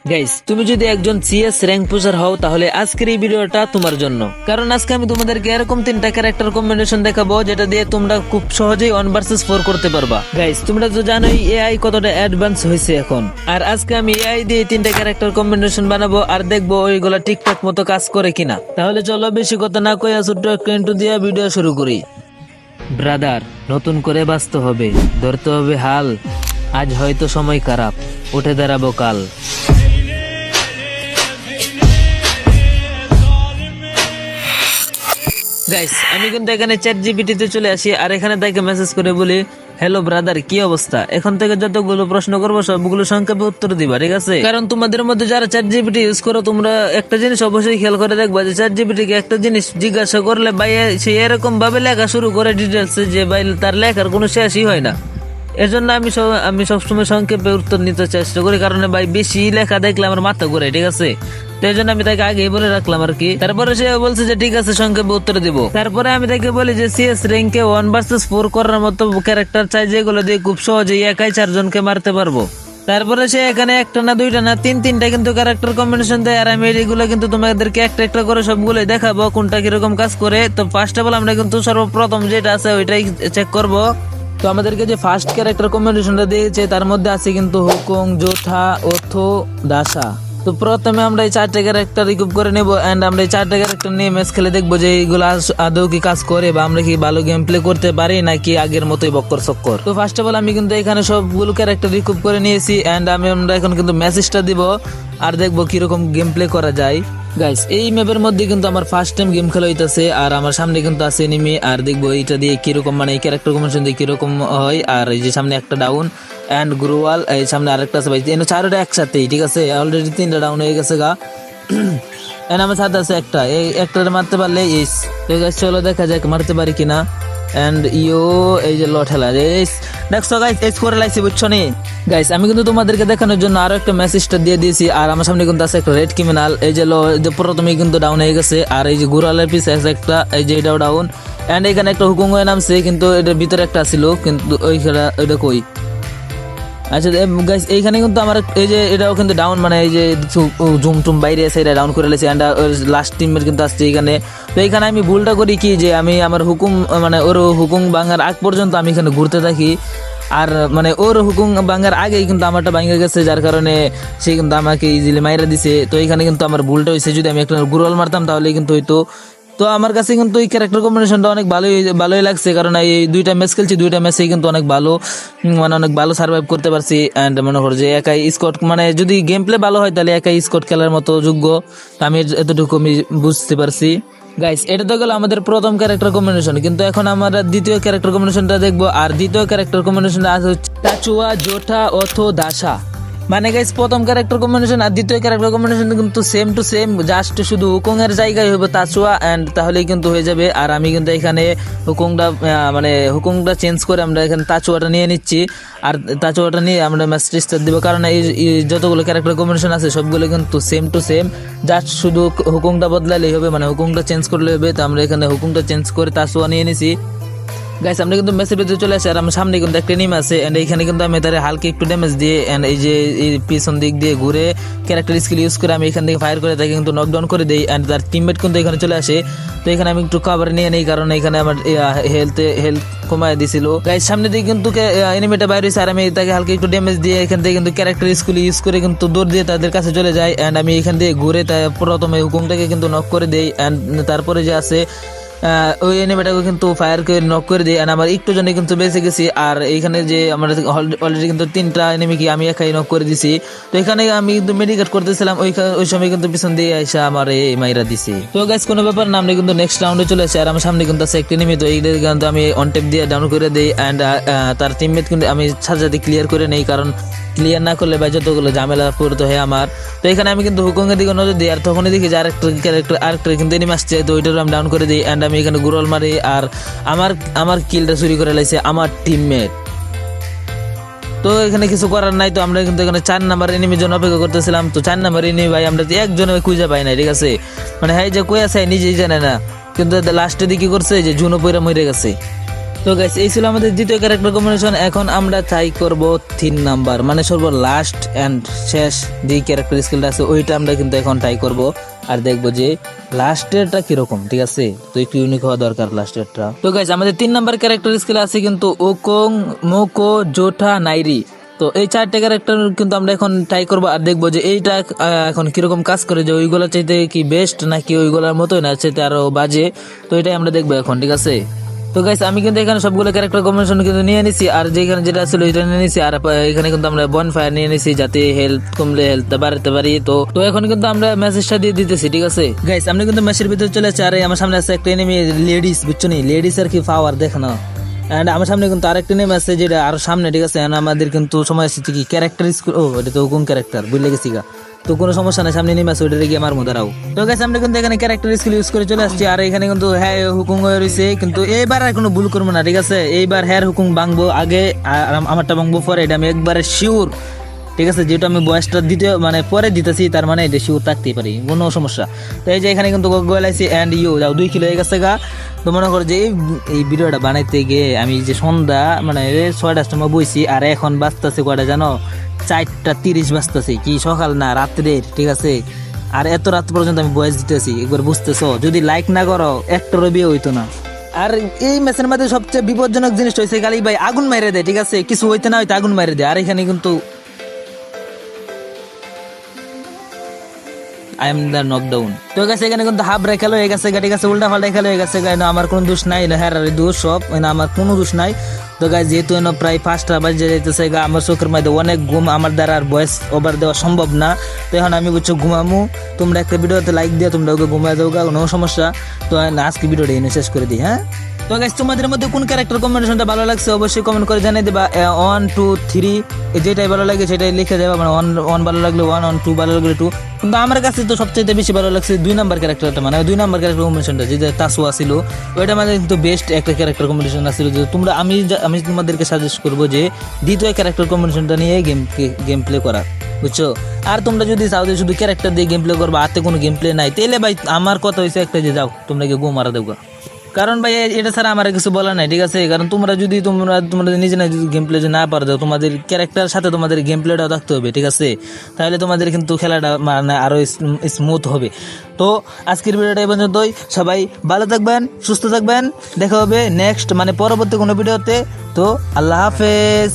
Guys, তুমি যদি একজন সিএস র্যাঙ্ক পুশার হও তাহলে আজকের এই ভিডিওটা তোমার জন্য। কারণ আজকে আমি তোমাদেরকে এরকম 3টা ক্যারেক্টার কম্বিনেশন দেখাবো যেটা দিয়ে তোমরা খুব সহজেই 1 vs 4 করতে পারবা। গাইস, তোমরা তো জানোই এআই কতটা অ্যাডভান্স হয়েছে এখন। আর আজকে আমি এআই দিয়ে 3টা ক্যারেক্টার কম্বিনেশন বানাবো আর দেখবো ওইগুলা ঠিকঠাক মতো কাজ করে কিনা। তাহলে চলো বেশি কথা না কইয়া ছোট্ট একটা ইন্ট্রো দিয়ে ভিডিও শুরু করি। ব্রাদার, নতুন করে বাঁচতে হবে, ধরতে হবে হাল। আজ হয়তো সময় খারাপ, উঠে দাঁড়াবো কাল। গাইস, আমি কিন্তু এখানে চ্যাট জিপিটিতে চলে আসি আর এখানে তাকে মেসেজ করে বলি, হ্যালো ব্রাদার, কি অবস্থা? এখন থেকে যতগুলো প্রশ্ন করবো সবগুলো সংক্ষেপে উত্তর দিবা, ঠিক আছে? কারণ তোমাদের মধ্যে যারা চ্যাট জিপিটি ইউজ করো তোমরা একটা জিনিস অবশ্যই খেয়াল করে দেখবা যে চ্যাট জিপিটি কে একটা জিনিস জিজ্ঞাসা করলে ভাই সে এরকম ভাবে লেখা শুরু করে ডিটেলস যে ভাই তার লেখার কোনো শেষই হয় না। এর জন্য আমি সবসময় সংক্ষেপে উত্তর নিতে চেষ্টা করি, কারণ ভাই বেশি লেখা দেখলে আমার মাথা ঘুরে, ঠিক আছে? তো এই জন্য আমি তাকে আগেই বলে রাখলাম আর কি। তারপরে সে বলছে যে ঠিক আছে, সংক্ষেপে উত্তর দিব। তারপরে আমি তাকে বলি যে সিএস র্যাঙ্কে 1 vs 4 করার মতো ক্যারেক্টার চাই যেগুলো দিয়ে খুব সহজেই একাই 4 জনকে মারতে পারবো। তারপরে সে এখানে একটা না দুইটা না তিনটা কিন্তু ক্যারেক্টার কম্বিনেশন দেয় আর আমি এগুলো কিন্তু তোমাদেরকে একটা একটা করে সবগুলোই দেখাবো কোনটা কিরকম কাজ করে। তো ফার্স্ট অফ অল আমরা কিন্তু সর্বপ্রথম যেটা আছে ওইটাই চেক করব। তো আমাদেরকে যে ফার্স্ট ক্যারেক্টার কম্বিনেশনটা দিয়েছে তার মধ্যে আছে কিন্তু হুকুং, জোথা, ওথো, দাসা। তো প্রথমে আমরা এই 4টে ক্যারেক্টার রিকুপ করে নেব এন্ড আমরা এই 4টে ক্যারেক্টার নিয়ে ম্যাচ খেলে দেখবো যে এইগুলো আদৌ কি কাজ করে বা আমরা কি ভালো গেম প্লে করতে পারি নাকি আগের মতোই বক্কর চক্কর। তো ফার্স্ট অফ অল আমি কিন্তু এখানে সবগুলো ক্যারেক্টার রিকুপ করে নিয়েছি এন্ড আমরা এখন কিন্তু মেসেজটা দিব আর দেখবো কিরকম গেম প্লে করা যায়। গাইস, এই ম্যাপের মধ্যে কিন্তু আমার ফার্স্ট টাইম গেম খেলা হইতাছে আর আমার সামনে কিন্তু আছে এনিমি আর দেখবো এইটা দিয়ে কিরকম মানে এই ক্যারেক্টার কম্বিনেশন দিয়ে কিরকম হয়। আর এই যে সামনে একটা ডাউন এন্ড গ্রোওয়াল, এই সামনে আরেকটা আছে ভাই, এনে 4টা একসাথেই, ঠিক আছে? অলরেডি 3টা ডাউন হয়ে গেছে গা। এন্ড আমার সাথে আছে একটা, এই একটারে মারতে পারলে ইস। তো গাইস চলো দেখা যাক মারতে পারি কিনা। এন্ড এই যে লট হেলা দেখছো গাইস, এস করে লাইছি, বুঝছো নি? গাইস, আমি কিন্তু তোমাদেরকে দেখানোর জন্য আরো একটা মেসেজটা দিয়ে দিয়েছি আর আমার সামনে কিন্তু আছে একটা রেড ক্রিমিনাল। এই যে প্রথমেই কিন্তু ডাউন হয়ে গেছে আর এই যে গুরালের পিছে আছে একটা, এই যে এটাও ডাউন এন্ড এখানে একটা হুকুম হয়ে নামছে কিন্তু এটার ভিতরে একটা ছিল কিন্তু ওইটা কই। আচ্ছা গাইস, এইখানে কিন্তু আমার এই যে এটাও কিন্তু ডাউন, মানে এই যে জুম টুম বাইরে আছে এটা ডাউন করে লেছে এন্ড লাস্ট টিমের কিন্তু আসছে এখানে। তো এইখানে আমি ভুলটা করি কি যে আমি আমার হুকুম মানে ওর হুকুম ভাঙার আগ পর্যন্ত আমি এখানে ঘুরতে থাকি আর মানে ওর হুকুম ভাঙার আগেই কিন্তু আমারটা ভাঙে গেছে যার কারণে সে কিন্তু আমাকে ইজিলি মাইরা দিছে। তো এইখানে কিন্তু আমার ভুলটা হয়েছে, যদি আমি একটা গুরল মারতাম তাহলে কিন্তু হয়তো। তো আমার কাছে কিন্তু এই ক্যারেক্টার কম্বিনেশনটা অনেক ভালোই লাগছে, কারণ এই 2টা ম্যাচ খেলছি, 2টা ম্যাচেই কিন্তু অনেক ভালো মানে অনেক ভালো সার্ভাইভ করতে পারছি অ্যান্ড মনে করো যে একাই স্কোয়াড মানে যদি গেম প্লে ভালো হয় তাহলে একাই স্কোয়াড খেলার মতো যোগ্য। আমি এতটুকু আমি বুঝতে পারছি। গাইস, এটা তো গেল আমাদের প্রথম ক্যারেক্টার কম্বিনেশন, কিন্তু এখন আমরা দ্বিতীয় ক্যারেক্টার কম্বিনেশনটা দেখবো আর দ্বিতীয় ক্যারেক্টার কম্বিনেশনটা আছে হচ্ছে টাচুয়া, জোঠা, অথো, দাসা। মানে গাইস, প্রথম ক্যারেক্টার কম্বিনেশন আর দ্বিতীয় ক্যারেক্টার কম্বিনেশন কিন্তু সেম টু সেম, জাস্ট শুধু হুকুং এর জায়গায় হবে তাচুয়া এন্ড তাহলেই কিন্তু হয়ে যাবে। আর আমি কিন্তু এখানে হুকুংটা চেঞ্জ করে আমরা এখানে তাচুয়াটা নিয়ে নিচ্ছি আর তাচুয়াটা নিয়ে আমরা ম্যাচ স্টার্ট দিব, কারণ এই যতগুলো ক্যারেক্টার কম্বিনেশন আছে সবগুলো কিন্তু সেম টু সেম, জাস্ট শুধু হুকুংটা বদলালেই হবে, মানে হুকুংটা চেঞ্জ করলে হবে। তো আমরা এখানে হুকুংটা চেঞ্জ করে তাচুয়া নিয়ে নিছি। গাইস, আমরা কিন্তু মেসের ভিতরে চলে আসি আর আমার সামনে কিন্তু একটা টিম আছে এন্ড এইখানে কিন্তু আমি তারে হালকা একটু ড্যামেজ দিয়ে এন্ড এই যে এই পিছন দিক দিয়ে ঘুরে ক্যারেক্টার স্কিল ইউজ করে আমি এখান থেকে ফায়ার করে তাকে কিন্তু নকডাউন করে দেই এন্ড তার টিমমেট কিন্তু এখানে চলে আসে। তো এখানে আমি একটু কভার নিয়ে নেই কারণ এখানে আমার হেলথ কমায় দিছিল। গাইস, সামনে দিকে কিন্তু এনিমিটা বাইরে হয়েছে আর আমি তাকে হালকা একটু ড্যামেজ দিয়ে এখান থেকে কিন্তু ক্যারেক্টার স্কিল ইউজ করে কিন্তু দৌড় দিয়ে তাদের কাছে চলে যায় এন্ড আমি এখান থেকে ঘুরে প্রথমে হুকুমটাকে কিন্তু নক করে দেই এন্ড তারপরে যে আছে ওই এনিমিটাকে কিন্তু ফায়ার করে নক করে দিই এন্ড আমার একটু জন্য কিন্তু বেঁচে গেছি। আর এইখানে যে আমরা অলরেডি কিন্তু 3টা এনিমিকে আমি একাই নক করে দিছি। তো এখানে আমি কিন্তু মেডিকেট করতেছিলাম, ওই সময় কিন্তু পিছন দিয়ে আইসা আমার এই মাইরা দিছি। তো গাইস, কোনো ব্যাপার না, আমরা কিন্তু নেক্সট রাউন্ডে চলে আসি আর আমার সামনে কিন্তু আছে একটা এনিমি। তো এইটা কিন্তু আমি অন ট্যাপ দিয়ে ডাউন করে দেই এন্ড তার টিমমেট কিন্তু আমি সাথে ক্লিয়ার করে নেই, কারণ ক্লিয়ার না করলে ভাই যতগুলো ঝামেলা পড়তে হয় আমার। তো এখানে আমি কিন্তু হুকুমের দিকে নজর দিই আর তখনই দেখি যে আরেকটা কিন্তু এনিমি আসছে। তো ওইটার আমি ডাউন করে দিই এন্ড আমি এখানে গুরল মারি আর আমার কিলটা চুরি করে লাইছে আমার টিমমেট। তো এখানে কিছু করার নাই, তো আমরা কিন্তু এখানে 4 নাম্বার এনিমির জন্য অপেক্ষা করতেছিলাম। তো 4 নাম্বার এনিমি ভাই আমরা একজনে খুঁজে পাই না, ঠিক আছে? মানে হ্যাঁ যে কই আছে নিজেই জানে না, কিন্তু লাস্টে দিকে করছে যে জুনো পয়রা মরে গেছে। তো গাইস এই ছিল আমাদের দ্বিতীয় ক্যারেক্টার কম্বিনেশন। এখন আমরা ট্রাই করব 3 নাম্বার, মানে সর্ব লাস্ট এন্ড শেষ যে ক্যারেক্টার স্কিলটা আছে ওইটা আমরা কিন্তু এখন ট্রাই করব আর দেখবো যে লাস্টেরটা কিরকম, ঠিক আছে? তো একটু ইউনিক হওয়া দরকার লাস্টেরটা। তো গাইস আমাদের 3 নাম্বার ক্যারেক্টার স্কিল আছে কিন্তু ওকং, মোকো, জোঠা, নাইরি। তো এই 4টে ক্যারেক্টার কিন্তু আমরা এখন ট্রাই করবো আর দেখবো যে এইটা এখন কিরকম কাজ করে, যে ওইগুলা চাইতে কি বেস্ট নাকি ওইগুলার মতোই না চাইতে আরো বাজে। তো এটাই আমরা দেখবো এখন, ঠিক আছে? তো গাইস আমি কিন্তু এখানে সবগুলো ক্যারেক্টার কম্বিনেশন কিন্তু নিয়ে নিছি, আর যেখানে যেটা ছিল এটা নিয়ে নিছি, আর এখানে কিন্তু আমরা বন ফায়ার নিয়ে নিছি যাতে হেলথ কমলে হেলথ বাড়াতে পারি। তো তো এখন কিন্তু আমরা মেসেজটা দিয়ে দিতেছি, ঠিক আছে গাইস? আমরা কিন্তু ম্যাচের ভিতরে চলে যাচ্ছি, আর আমার সামনে আছে একটা এনিমি লেডিস, বুঝছো নি? লেডিস আর কি পাওয়ার দেখে না। এন্ড আমার সামনে কিন্তু আরেকটা নেম আছে যেটা আরো সামনে, ঠিক আছে? আমাদের কিন্তু সময় আসছে কি ক্যারেক্টার স্কুল, ও এটা তো কোন ক্যারেক্টার বুঝলে গেছি গা। তো কোনো সমস্যা নাই, সামনে নেমে আছে ওইটা গিয়ে আমার মধ্যে রাও। তো গাইস আমরা কিন্তু এখানে ক্যারেক্টার স্কিল ইউজ করে চলে আসছি, আর এখানে কিন্তু হ্যাঁ হুকুম হয়ে রয়েছে, কিন্তু এইবার আর কোনো ভুল করবো না, ঠিক আছে? এইবার হ্যাঁ হুকুম ভাঙবো আগে, আর আমারটা ভাঙবো পরে, এটা আমি একবারে শিওর, ঠিক আছে? যেহেতু আমি বয়সটা দিতে মানে পরে দিতেছি, তার মানে এটা শিওর থাকতেই পারি, কোনো সমস্যা। তো এই যে এখানে কিন্তু গোলাইছি অ্যান্ড ইউ যাও 2 কিলো হয়ে গেছে গা। তো মনে করো যে এই ভিডিওটা বানাইতে গিয়ে আমি যে সন্ধ্যা মানে 6টার সময় বইছি, আর এখন বাজতেছে কয়টা জানো? 4:30 বাজতেছে, কি সকাল না রাত্রের, ঠিক আছে? আর এত রাত পর্যন্ত আমি বয়স দিতেছি, একবার বুঝতেছো? যদি লাইক না করো একটারও বিয়ে হইতো না। আর এই ম্যাচের মধ্যে সবচেয়ে বিপজ্জনক জিনিস হয়েছে গালি ভাই আগুন মাইরে দেয়, ঠিক আছে? কিছু হইতে না হইতে আগুন মাইরে দেয়, আর এখানে কিন্তু আই এম দ্য নকডাউন। তো গেছে এখানে কিন্তু হাফ রেখালো হয়ে গেছে, ঠিক আছে? উল্টা পাল্টা খেলা হয়ে গেছে, আমার কোনো দোষ নাই, হ্যাঁ দোষ সব, আমার কোনো দোষ নাই। তো গাইজ যেহেতু প্রায় 5টা বাজে যাইতেছে, আমার চোখের মধ্যে অনেক ঘুম, আমার দ্বারা আর ভয়েস ওভার দেওয়া সম্ভব না। তো এখন আমি বুঝছো ঘুমামু, তোমরা একটা ভিডিওতে লাইক দিয়ে তোমরা ওকে ঘুমায় দাও, কোনো সমস্যা। তো আজকে ভিডিওটা এনে শেষ করে দিই, হ্যাঁ? তো গাইস তোমাদের মধ্যে কোন ক্যারেক্টার কম্বিনেশনটা ভালো লাগছে অবশ্যই কমেন্ট করে জানিয়ে দেবা। 1 2 3 যেটাই ভালো লাগে সেটাই লিখে দেবা, মানে 1 ভালো লাগলে 1, 2 ভালো লাগলে 2। কিন্তু আমার কাছে তো সবচেয়ে বেশি ভালো লাগছে 2 নাম্বার ক্যারেক্টারটা, মানে 2 নাম্বার ক্যারেক্টার কম্বিনেশনটা যেটা তাসুয়া ছিল, ওইটা মানে কিন্তু বেস্ট একটা ক্যারেক্টার কম্বিনেশন ছিল। যে তোমরা আমি তোমাদেরকে সাজেস্ট করবো যে দ্বিতীয় ক্যারেক্টার কম্বিনেশনটা নিয়ে গেম প্লে করা, বুঝছো? আর তোমরা যদি চাও যে শুধু ক্যারেক্টার দিয়ে গেম প্লে করবা, হাতে কোনো গেম প্লে নাই, তাহলে ভাই আমার কথা হয়েছে একটা যে যাও তোমরা গিয়ে গো মারা দেবো। কারণ ভাই এটা ছাড়া আমার কিছু বলা নাই, ঠিক আছে? কারণ তোমরা যদি তোমাদের নিজে না গেম প্লে না পারো, তোমাদের ক্যারেক্টার সাথে তোমাদের গেম প্লেটাও থাকতে হবে, ঠিক আছে? তাহলে তোমাদের কিন্তু খেলাটা মানে আরো স্মুথ হবে। তো আজকের ভিডিওটা এই পর্যন্তই। সবাই ভালো থাকবেন, সুস্থ থাকবেন, দেখা হবে নেক্সট মানে পরবর্তী কোনো ভিডিওতে। তো আল্লাহ হাফেজ।